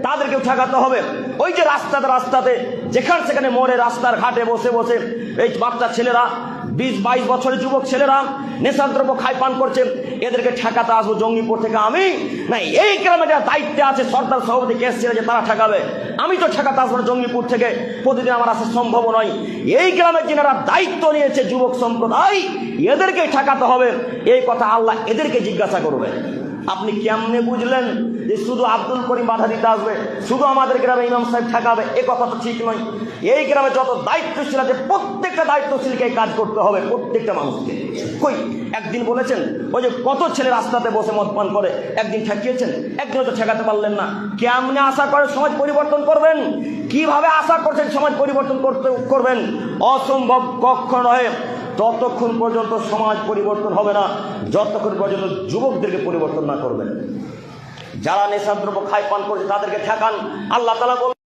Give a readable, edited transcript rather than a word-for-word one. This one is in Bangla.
তাদেরকেও ঠেকাতে হবে। ওই যে রাস্তাতে যেখানে সেখানে মোড়ে রাস্তার ঘাটে বসে বসে এই বাচ্চা ছেলেরা 20-22 বছরের যুবক ছেলেরা নেশাদ্রব্য খাই পান করছে, এদেরকে ঠেকাতে আসবো জঙ্গিপুর থেকে আমি? না, এই গ্রামে যারা দায়িত্বে আছে সর্দার সভাপতি কেস ছেড়ে যে তারা ঠেকাবে, আমি তো ঠেকাতে আসবো জঙ্গিপুর থেকে, প্রতিদিন আমার আসা সম্ভব নয়। এই গ্রামের যারা দায়িত্ব নিয়েছে যুবক সম্প্রদায়, এদেরকে ঠেকাতে হবে। এই কথা আল্লাহ এদেরকে জিজ্ঞাসা করবে। আপনি কেমনে বুঝলেন যে শুধু আব্দুল করিম বাধা দিতে আসবে, শুধু আমাদের গ্রামে ইমাম সাহেব ঠেকাবে? এ কথা তো ঠিক নয়। এই গ্রামে যত দায়িত্বশীল আছে প্রত্যেকটা দায়িত্বশীলকে কাজ করতে হবে, প্রত্যেকটা মানুষকে। কই একদিন বলেছেন ওই যে কত ছেলে রাস্তাতে বসে মদ পান করে, একদিন ঠেকিয়েছেন? একদিনও তো ঠেকাতে পারলেন না। কেমনে আশা করে সমাজ পরিবর্তন করবেন? কিভাবে আশা করছেন সমাজ পরিবর্তন করবেন? অসম্ভব, কখনো নয়। ততক্ষণ পর্যন্ত সমাজ পরিবর্তন হবে না যতক্ষণ পর্যন্ত যুবকদেরকে পরিবর্তন না করবেন। যারা নেশাদ্রব্য খাই পান করছে তাদেরকে ঠেকান। আল্লাহ তাআলা